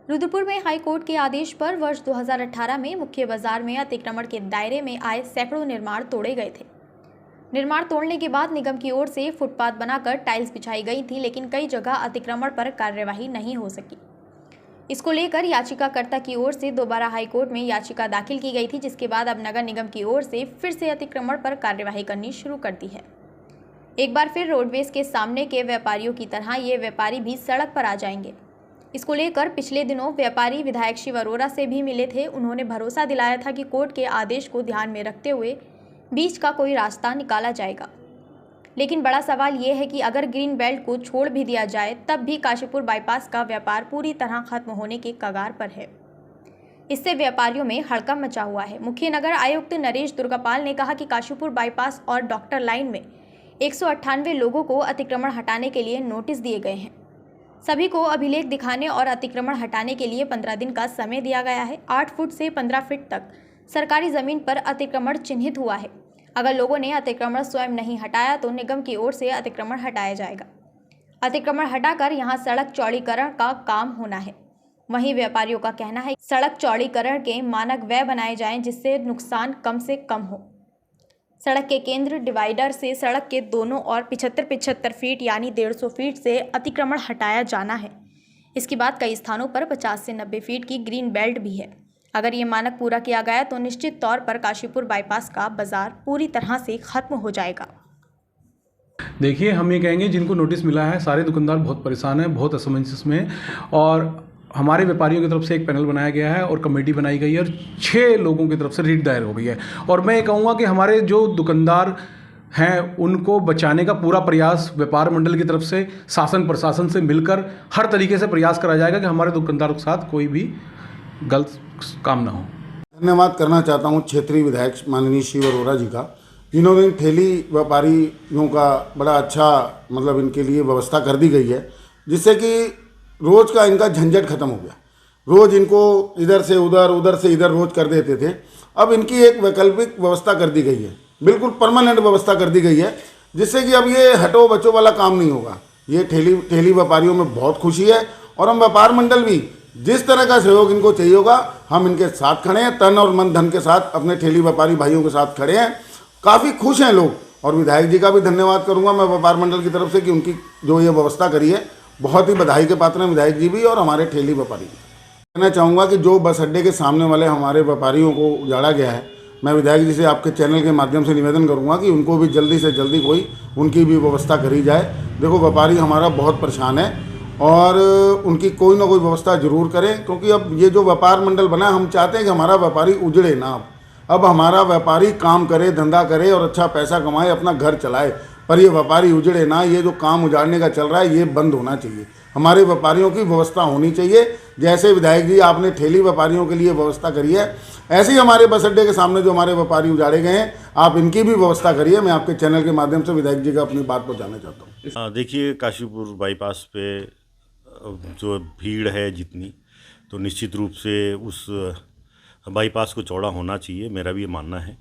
रुद्रपुर में high court के आदेश पर वर्ष 2018 में मुख्य बाजार में अतिक्रमण के दायरे में आए सैकड़ों निर्माण तोड़े गए थे। निर्माण तोड़ने के बाद निगम की ओर से फुटपाथ बनाकर टाइल्स बिछाई गई थी, लेकिन कई जगह अतिक्रमण पर कार्यवाही नहीं हो सकी। इसको लेकर याचिकाकर्ता की ओर से दोबारा हाईकोर्ट में याचिका दाखिल की गई थी, जिसके बाद अब नगर निगम की ओर से फिर से अतिक्रमण पर कार्यवाही करनी शुरू कर दी है। एक बार फिर रोडवेज के सामने के व्यापारियों की तरह ये व्यापारी भी सड़क पर आ जाएंगे। इसको लेकर पिछले दिनों व्यापारी विधायक शिव अरोड़ा से भी मिले थे। उन्होंने भरोसा दिलाया था कि कोर्ट के आदेश को ध्यान में रखते हुए बीच का कोई रास्ता निकाला जाएगा। लेकिन बड़ा सवाल ये है कि अगर ग्रीन बेल्ट को छोड़ भी दिया जाए तब भी काशीपुर बाईपास का व्यापार पूरी तरह खत्म होने के कगार पर है। इससे व्यापारियों में हड़कंप मचा हुआ है। मुख्य नगर आयुक्त नरेश दुर्गापाल ने कहा कि काशीपुर बाईपास और डॉक्टर लाइन में 198 लोगों को अतिक्रमण हटाने के लिए नोटिस दिए गए हैं। सभी को अभिलेख दिखाने और अतिक्रमण हटाने के लिए 15 दिन का समय दिया गया है। 8 फुट से 15 फीट तक सरकारी जमीन पर अतिक्रमण चिन्हित हुआ है। अगर लोगों ने अतिक्रमण स्वयं नहीं हटाया तो निगम की ओर से अतिक्रमण हटाया जाएगा। अतिक्रमण हटाकर यहां सड़क चौड़ीकरण का काम होना है। वहीं व्यापारियों का कहना है सड़क चौड़ीकरण के मानक व्यय बनाए जाएं, जिससे नुकसान कम से कम हो। सड़क के केंद्र डिवाइडर से सड़क के दोनों ओर 75 फीट यानी 150 फीट से अतिक्रमण हटाया जाना है। इसके बाद कई स्थानों पर 50 से 90 फीट की ग्रीन बेल्ट भी है। अगर ये मानक पूरा किया गया तो निश्चित तौर पर काशीपुर बाईपास का बाजार पूरी तरह से खत्म हो जाएगा। देखिए, हम ये कहेंगे जिनको नोटिस मिला है सारे दुकानदार बहुत परेशान हैं, बहुत असमंजस में, और हमारे व्यापारियों की तरफ से एक पैनल बनाया गया है और कमेटी बनाई गई है और 6 लोगों की तरफ से रीट दायर हो गई है। और मैं ये कहूँगा कि हमारे जो दुकानदार हैं उनको बचाने का पूरा प्रयास व्यापार मंडल की तरफ से शासन प्रशासन से मिलकर हर तरीके से प्रयास करा जाएगा कि हमारे दुकानदारों के साथ कोई भी गलत काम ना हो। धन्यवाद करना चाहता हूँ क्षेत्रीय विधायक माननीय शिव अरोड़ा जी का, जिन्होंने ठेली व्यापारियों का बड़ा अच्छा इनके लिए व्यवस्था कर दी गई है, जिससे कि रोज़ का इनका झंझट खत्म हो गया। रोज़ इनको इधर से उधर उधर से इधर रोज़ कर देते थे। अब इनकी एक वैकल्पिक व्यवस्था कर दी गई है, बिल्कुल परमानेंट व्यवस्था कर दी गई है, जिससे कि अब ये हटो बचो वाला काम नहीं होगा। ये ठेली व्यापारियों में बहुत खुशी है और हम व्यापार मंडल भी जिस तरह का सहयोग इनको चाहिए होगा हम इनके साथ खड़े हैं, तन और मन धन के साथ अपने ठेली व्यापारी भाइयों के साथ खड़े हैं। काफ़ी खुश हैं लोग। और विधायक जी का भी धन्यवाद करूँगा मैं व्यापार मंडल की तरफ से कि उनकी जो ये व्यवस्था करी है बहुत ही बधाई के पात्र हैं विधायक जी भी और हमारे ठेली व्यापारी भी। कहना चाहूँगा कि जो बस अड्डे के सामने वाले हमारे व्यापारियों को उजाड़ा गया है, मैं विधायक जी से आपके चैनल के माध्यम से निवेदन करूँगा कि उनको भी जल्दी से जल्दी कोई उनकी भी व्यवस्था करी जाए। देखो, व्यापारी हमारा बहुत परेशान है और उनकी कोई ना कोई व्यवस्था जरूर करें, क्योंकि अब ये जो व्यापार मंडल बना हम चाहते हैं कि हमारा व्यापारी उजड़े ना। अब हमारा व्यापारी काम करे, धंधा करे और अच्छा पैसा कमाए, अपना घर चलाए, पर ये व्यापारी उजड़े ना। ये जो काम उजाड़ने का चल रहा है ये बंद होना चाहिए। हमारे व्यापारियों की व्यवस्था होनी चाहिए। जैसे विधायक जी आपने ठेली व्यापारियों के लिए व्यवस्था करी है, ऐसे ही हमारे बस अड्डे के सामने जो हमारे व्यापारी उजाड़े गए हैं आप इनकी भी व्यवस्था करिए। मैं आपके चैनल के माध्यम से विधायक जी का अपनी बात पहुँचाना चाहता हूँ। देखिए, काशीपुर बाईपास पे जो भीड़ है जितनी, तो निश्चित रूप से उस बाईपास को चौड़ा होना चाहिए, मेरा भी ये मानना है।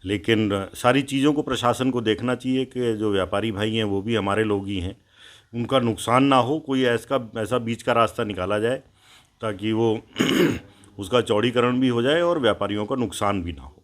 लेकिन सारी चीज़ों को प्रशासन को देखना चाहिए कि जो व्यापारी भाई हैं वो भी हमारे लोग ही हैं, उनका नुकसान ना हो। कोई ऐसा बीच का रास्ता निकाला जाए ताकि वो उसका चौड़ीकरण भी हो जाए और व्यापारियों का नुकसान भी ना हो।